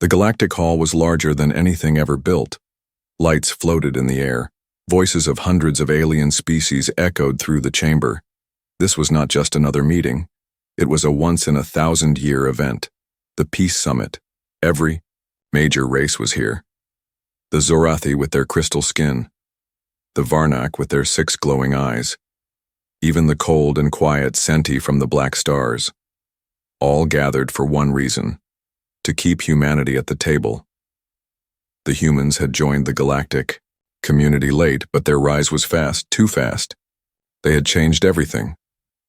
The galactic hall was larger than anything ever built. Lights floated in the air. Voices of hundreds of alien species echoed through the chamber. This was not just another meeting. It was a once-in-a-thousand-year event. The Peace Summit. Every major race was here. The Zorathi with their crystal skin. The Varnak with their 6 glowing eyes. Even the cold and quiet Senti from the Black Stars. All gathered for one reason: to keep humanity at the table. The humans had joined the galactic community late, but their rise was fast, too fast. They had changed everything.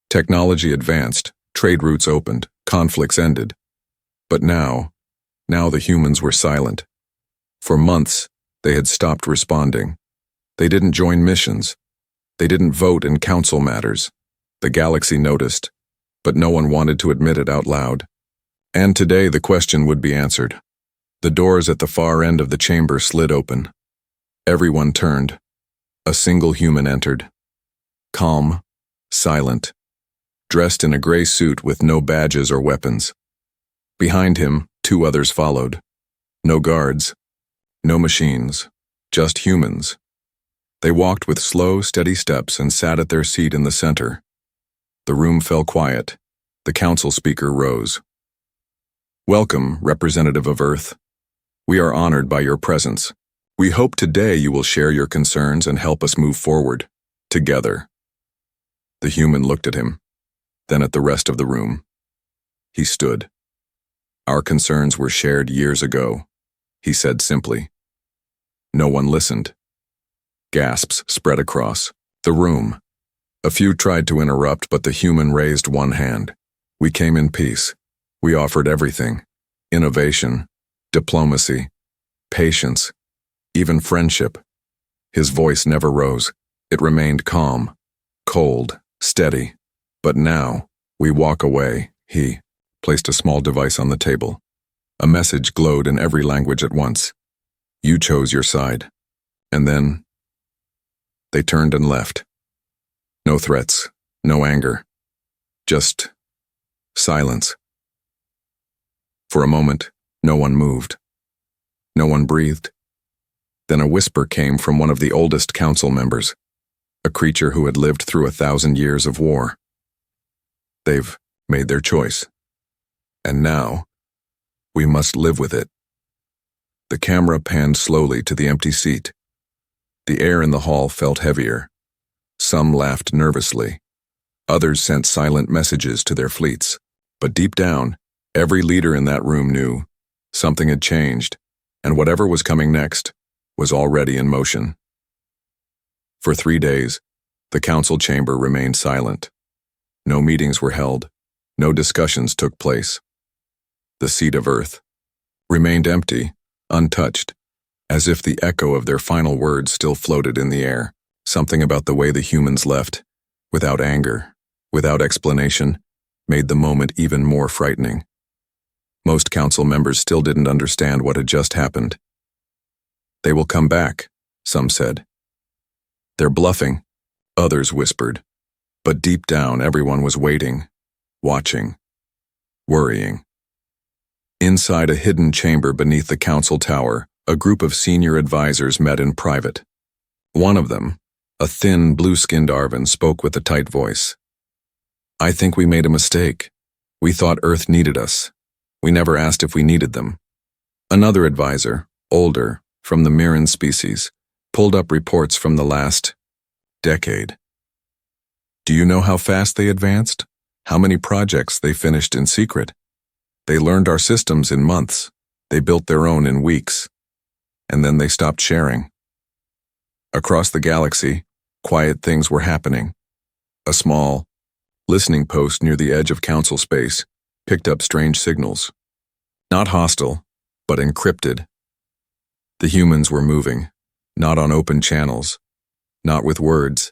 Technology advanced, trade routes opened, conflicts ended. But now the humans were silent. For months, they had stopped responding. They didn't join missions. They didn't vote in council matters. The galaxy noticed, but no one wanted to admit it out loud. And today the question would be answered. The doors at the far end of the chamber slid open. Everyone turned. A single human entered. Calm, silent, dressed in a gray suit with no badges or weapons. Behind him, 2 others followed. No guards, no machines, just humans. They walked with slow, steady steps and sat at their seat in the center. The room fell quiet. The council speaker rose. "Welcome, representative of Earth. We are honored by your presence. We hope today you will share your concerns and help us move forward, together." The human looked at him, then at the rest of the room. He stood. "Our concerns were shared years ago," he said simply. No one listened. Gasps spread across the room. A few tried to interrupt, but the human raised one hand. "We came in peace. We offered everything: innovation, diplomacy, patience, even friendship." His voice never rose. It remained calm, cold, steady. "But now, we walk away." He placed a small device on the table. A message glowed in every language at once. "You chose your side." And then they turned and left. No threats, no anger, just silence. For a moment, no one moved. No one breathed. Then a whisper came from one of the oldest council members, a creature who had lived through 1,000 years of war. "They've made their choice. And now, we must live with it." The camera panned slowly to the empty seat. The air in the hall felt heavier. Some laughed nervously. Others sent silent messages to their fleets. But deep down, every leader in that room knew something had changed, and whatever was coming next was already in motion. For 3 days, the council chamber remained silent. No meetings were held. No discussions took place. The seat of Earth remained empty, untouched, as if the echo of their final words still floated in the air. Something about the way the humans left, without anger, without explanation, made the moment even more frightening. Most council members still didn't understand what had just happened. "They will come back," some said. "They're bluffing," others whispered. But deep down, everyone was waiting, watching, worrying. Inside a hidden chamber beneath the council tower, a group of senior advisors met in private. One of them, a thin, blue-skinned Arvan, spoke with a tight voice. "I think we made a mistake. We thought Earth needed us. We never asked if we needed them." Another advisor, older, from the Mirran species, pulled up reports from the last decade. "Do you know how fast they advanced? How many projects they finished in secret? They learned our systems in months. They built their own in weeks. And then they stopped sharing." Across the galaxy, quiet things were happening. A small, listening post near the edge of council space picked up strange signals. Not hostile, but encrypted. The humans were moving, not on open channels, not with words,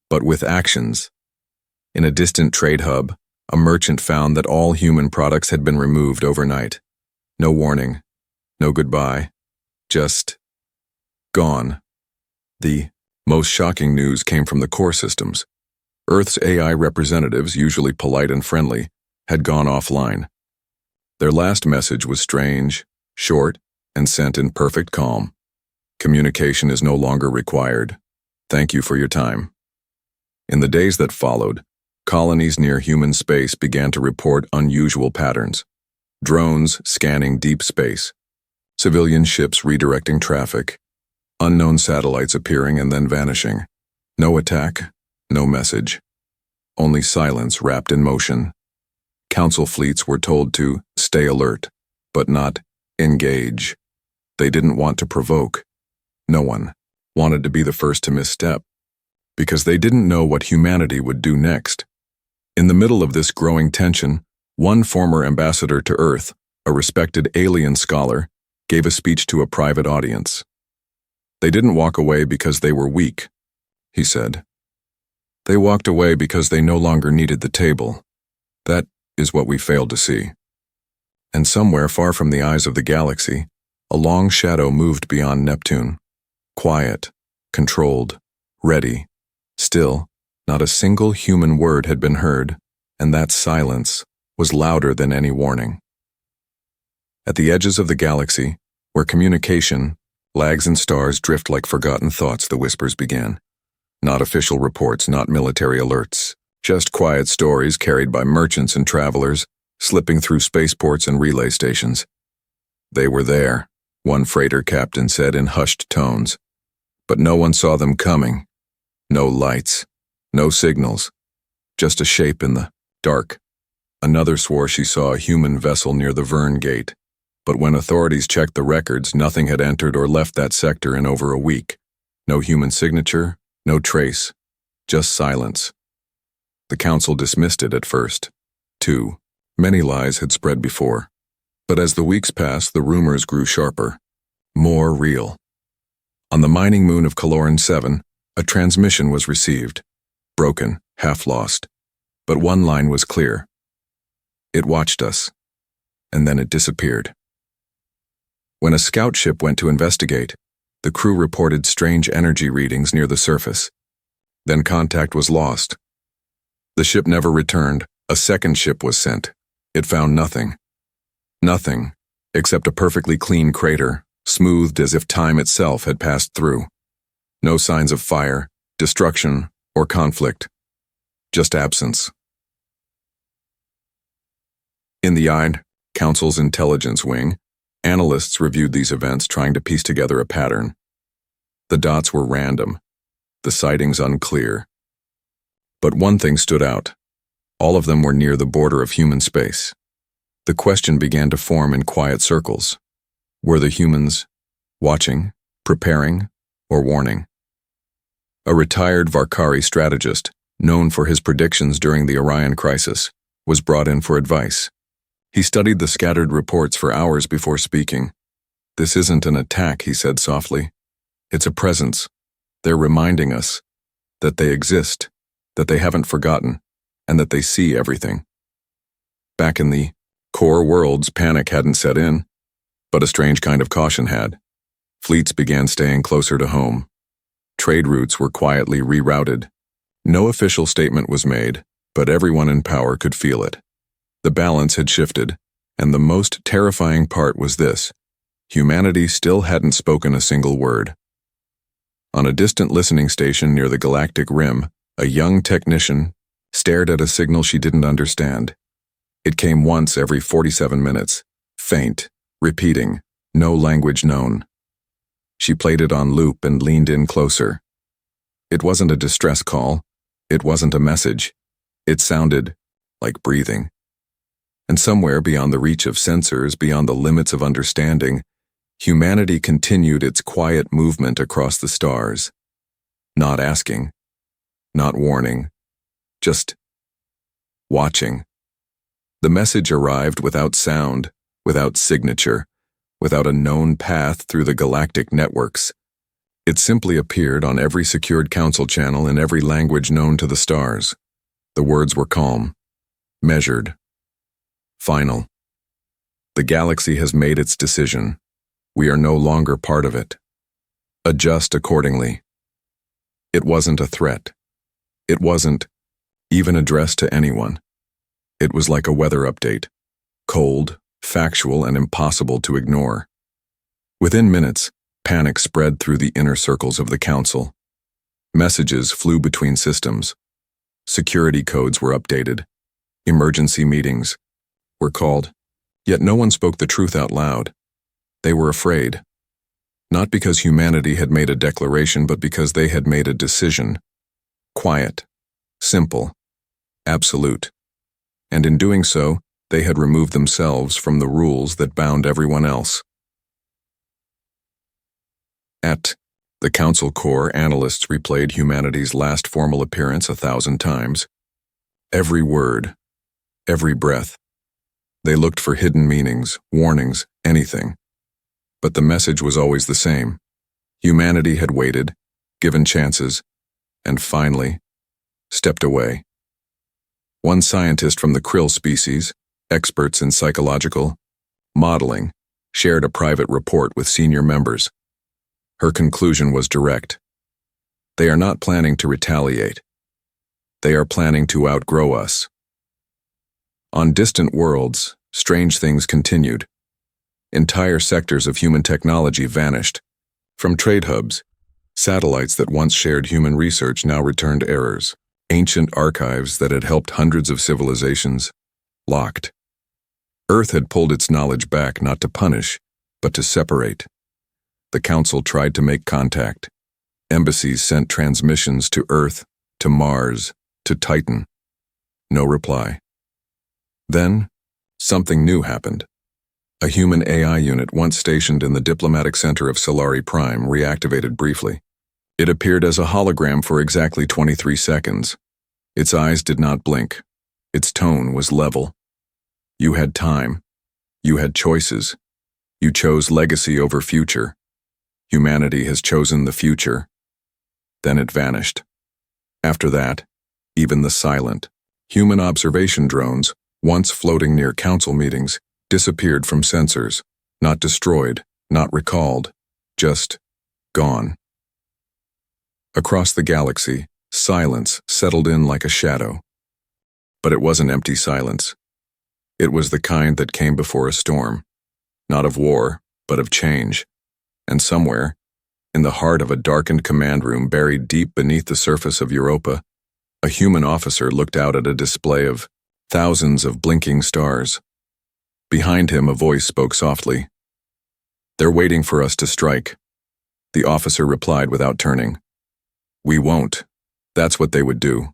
but with actions. In a distant trade hub, a merchant found that all human products had been removed overnight. No warning, no goodbye, just gone. The most shocking news came from the core systems. Earth's AI representatives, usually polite and friendly, had gone offline. Their last message was strange, short, and sent in perfect calm. Communication is no longer required. Thank you for your time. In the days that followed, colonies near human space began to report unusual patterns. Drones scanning deep space, civilian ships redirecting traffic, unknown satellites appearing and then vanishing. No attack, no message. Only silence wrapped in motion. Council fleets were told to stay alert, but not engage. They didn't want to provoke. No one wanted to be the first to misstep, because they didn't know what humanity would do next. In the middle of this growing tension, one former ambassador to Earth, a respected alien scholar, gave a speech to a private audience. They didn't walk away because they were weak, he said. They walked away because they no longer needed the table. That is what we failed to see. And somewhere far from the eyes of the galaxy, a long shadow moved beyond Neptune. Quiet, controlled, ready. Still, not a single human word had been heard, and that silence was louder than any warning. At the edges of the galaxy, where communication lags and stars drift like forgotten thoughts, the whispers began. Not official reports, not military alerts, just quiet stories carried by merchants and travelers, slipping through spaceports and relay stations. They were there, one freighter captain said in hushed tones, but no one saw them coming. No lights, no signals, just a shape in the dark. Another swore she saw a human vessel near the Vern Gate, but when authorities checked the records, nothing had entered or left that sector in over a week. No human signature, no trace, just silence. The council dismissed it at first. Too many lies had spread before. But as the weeks passed, the rumors grew sharper, more real. On the mining moon of Caloran 7, a transmission was received, broken, half lost. But one line was clear. It watched us, and then it disappeared. When a scout ship went to investigate, the crew reported strange energy readings near the surface. Then contact was lost. The ship never returned. A second ship was sent. It found nothing. Nothing, except a perfectly clean crater, smoothed as if time itself had passed through. No signs of fire, destruction, or conflict. Just absence. In the Council's intelligence wing, analysts reviewed these events, trying to piece together a pattern. The dots were random, the sightings unclear. But one thing stood out. All of them were near the border of human space. The question began to form in quiet circles. Were the humans watching, preparing, or warning? A retired Varkari strategist, known for his predictions during the Orion crisis, was brought in for advice. He studied the scattered reports for hours before speaking. "This isn't an attack," he said softly. "It's a presence. They're reminding us that they exist, that they haven't forgotten, and that they see everything." Back in the core worlds, panic hadn't set in, but a strange kind of caution had. Fleets began staying closer to home. Trade routes were quietly rerouted. No official statement was made, but everyone in power could feel it. The balance had shifted, and the most terrifying part was this: humanity still hadn't spoken a single word. On a distant listening station near the galactic rim, a young technician stared at a signal she didn't understand. It came once every 47 minutes, faint, repeating, no language known. She played it on loop and leaned in closer. It wasn't a distress call. It wasn't a message. It sounded like breathing. And somewhere beyond the reach of sensors, beyond the limits of understanding, humanity continued its quiet movement across the stars. Not asking, not warning, just watching. The message arrived without sound, without signature, without a known path through the galactic networks. It simply appeared on every secured council channel in every language known to the stars. The words were calm, measured, final. The galaxy has made its decision. We are no longer part of it. Adjust accordingly. It wasn't a threat. It wasn't even addressed to anyone. It was like a weather update, cold, factual, and impossible to ignore. Within minutes, panic spread through the inner circles of the council. Messages flew between systems. Security codes were updated. Emergency meetings were called. Yet no one spoke the truth out loud. They were afraid. Not because humanity had made a declaration, but because they had made a decision. Quiet, simple, absolute. And in doing so, they had removed themselves from the rules that bound everyone else. At the Council Core, analysts replayed humanity's last formal appearance 1,000 times. Every word, every breath. They looked for hidden meanings, warnings, anything. But the message was always the same. Humanity had waited, given chances, and finally, stepped away. One scientist from the krill species, experts in psychological modeling, shared a private report with senior members. Her conclusion was direct. They are not planning to retaliate. They are planning to outgrow us. On distant worlds, strange things continued. Entire sectors of human technology vanished. From trade hubs, satellites that once shared human research now returned errors. Ancient archives that had helped hundreds of civilizations, locked. Earth had pulled its knowledge back not to punish, but to separate. The Council tried to make contact. Embassies sent transmissions to Earth, to Mars, to Titan. No reply. Then, something new happened. A human AI unit once stationed in the diplomatic center of Solari Prime reactivated briefly. It appeared as a hologram for exactly 23 seconds. Its eyes did not blink. Its tone was level. You had time. You had choices. You chose legacy over future. Humanity has chosen the future. Then it vanished. After that, even the silent, human observation drones, once floating near council meetings, disappeared from sensors, not destroyed, not recalled, just gone. Across the galaxy, silence settled in like a shadow. But it wasn't empty silence. It was the kind that came before a storm, not of war, but of change. And somewhere, in the heart of a darkened command room buried deep beneath the surface of Europa, a human officer looked out at a display of thousands of blinking stars. Behind him, a voice spoke softly. "They're waiting for us to strike." The officer replied without turning. "We won't. That's what they would do."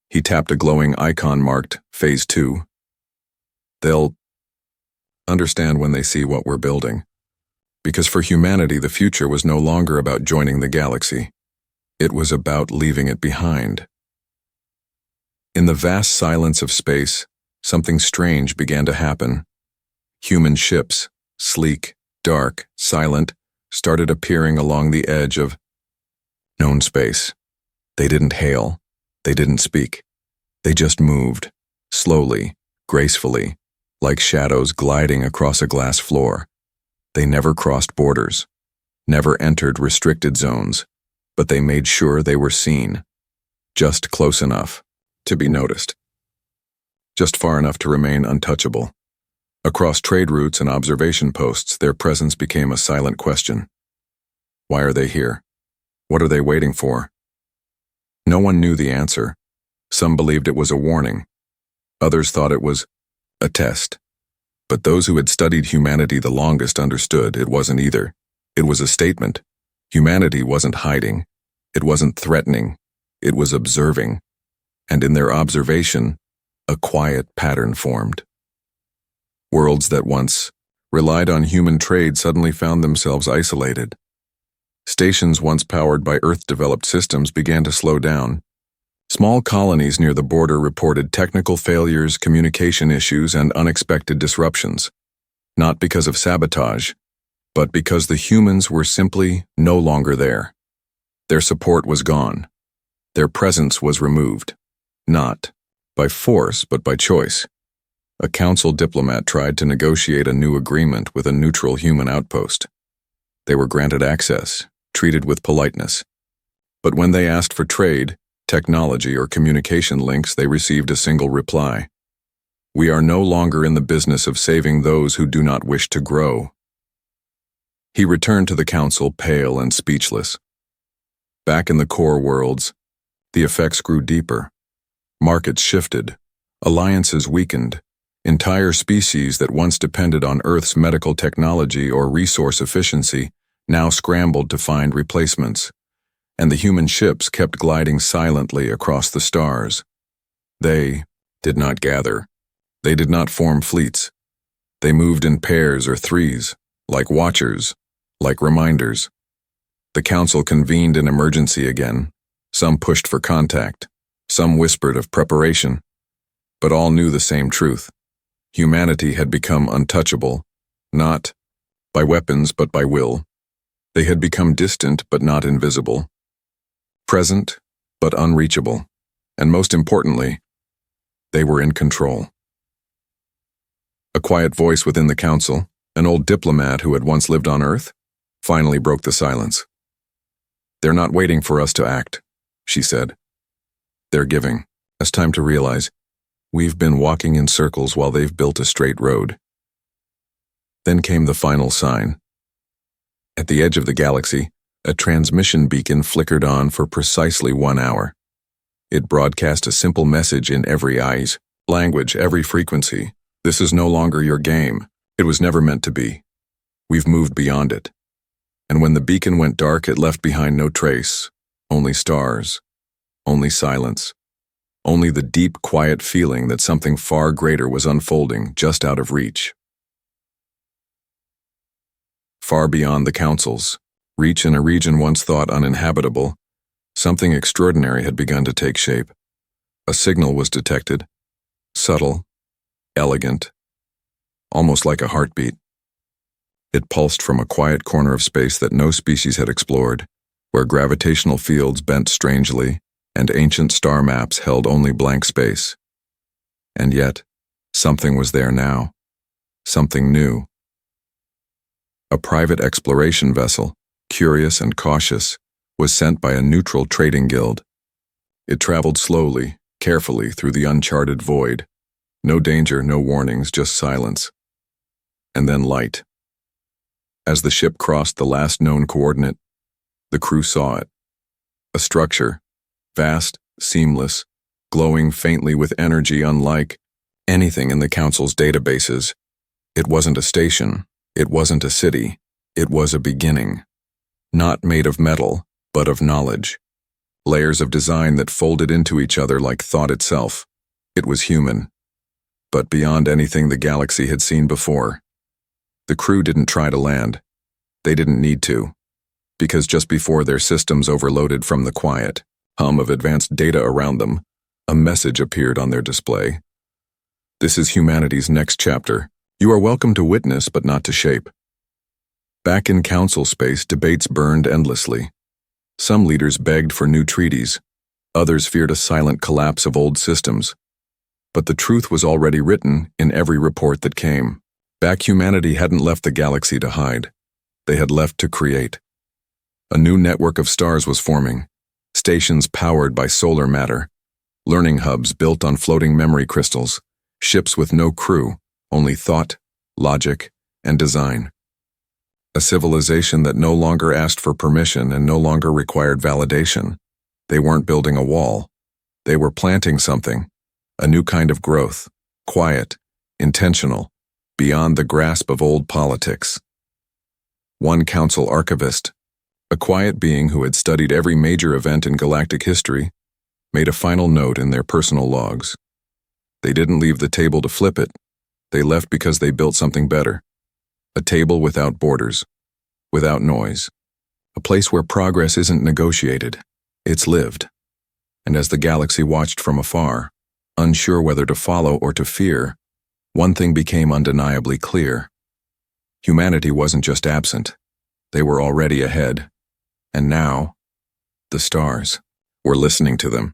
He tapped a glowing icon marked Phase 2. "They'll understand when they see what we're building." Because for humanity, the future was no longer about joining the galaxy. It was about leaving it behind. In the vast silence of space, something strange began to happen. Human ships, sleek, dark, silent, started appearing along the edge of known space. They didn't hail. They didn't speak. They just moved, slowly, gracefully, like shadows gliding across a glass floor. They never crossed borders, never entered restricted zones, but they made sure they were seen, just close enough to be noticed, just far enough to remain untouchable. Across trade routes and observation posts, their presence became a silent question. Why are they here? What are they waiting for? No one knew the answer. Some believed it was a warning. Others thought it was a test. But those who had studied humanity the longest understood it wasn't either. It was a statement. Humanity wasn't hiding. It wasn't threatening. It was observing. And in their observation, a quiet pattern formed. Worlds that once relied on human trade suddenly found themselves isolated. Stations once powered by Earth-developed systems began to slow down. Small colonies near the border reported technical failures, communication issues, and unexpected disruptions. Not because of sabotage, but because the humans were simply no longer there. Their support was gone. Their presence was removed. Not by force, but by choice. A council diplomat tried to negotiate a new agreement with a neutral human outpost. They were granted access, treated with politeness. But when they asked for trade, technology, or communication links, they received a single reply. "We are no longer in the business of saving those who do not wish to grow." He returned to the council pale and speechless. Back in the core worlds, the effects grew deeper. Markets shifted. Alliances weakened. Entire species that once depended on Earth's medical technology or resource efficiency now scrambled to find replacements, and the human ships kept gliding silently across the stars. They did not gather. They did not form fleets. They moved in pairs or threes, like watchers, like reminders. The council convened in emergency again. Some pushed for contact. Some whispered of preparation. But all knew the same truth. Humanity had become untouchable, not by weapons but by will. They had become distant but not invisible. Present but unreachable. And most importantly, they were in control. A quiet voice within the council, an old diplomat who had once lived on Earth, finally broke the silence. "They're not waiting for us to act," she said. "They're giving us time to realize we've been walking in circles while they've built a straight road." Then came the final sign. At the edge of the galaxy, a transmission beacon flickered on for precisely 1 hour. It broadcast a simple message in every eyes, language, every frequency. "This is no longer your game. It was never meant to be. We've moved beyond it." And when the beacon went dark, it left behind no trace, only stars, only silence, only the deep, quiet feeling that something far greater was unfolding just out of reach. Far beyond the councils, reach in a region once thought uninhabitable, something extraordinary had begun to take shape. A signal was detected, subtle, elegant, almost like a heartbeat. It pulsed from a quiet corner of space that no species had explored, where gravitational fields bent strangely and ancient star maps held only blank space. And yet, something was there now, something new. A private exploration vessel, curious and cautious, was sent by a neutral trading guild. It traveled slowly, carefully through the uncharted void. No danger, no warnings, just silence. And then light. As the ship crossed the last known coordinate, the crew saw it. A structure, vast, seamless, glowing faintly with energy unlike anything in the council's databases. It wasn't a station. It wasn't a city. It was a beginning. Not made of metal, but of knowledge. Layers of design that folded into each other like thought itself. It was human. But beyond anything the galaxy had seen before. The crew didn't try to land. They didn't need to. Because just before their systems overloaded from the quiet hum of advanced data around them, a message appeared on their display. "This is humanity's next chapter. You are welcome to witness but not to shape." Back in council space, debates burned endlessly. Some leaders begged for new treaties. Others feared a silent collapse of old systems. But the truth was already written in every report that came. Back humanity hadn't left the galaxy to hide. They had left to create. A new network of stars was forming. Stations powered by solar matter. Learning hubs built on floating memory crystals. Ships with no crew, only thought, logic, and design. A civilization that no longer asked for permission and no longer required validation. They weren't building a wall. They were planting something. A new kind of growth, quiet, intentional, beyond the grasp of old politics. One council archivist, a quiet being who had studied every major event in galactic history, made a final note in their personal logs. They didn't leave the table to flip it. They left because they built something better. A table without borders, without noise. A place where progress isn't negotiated, it's lived. And as the galaxy watched from afar, unsure whether to follow or to fear, one thing became undeniably clear. Humanity wasn't just absent. They were already ahead. And now, the stars were listening to them.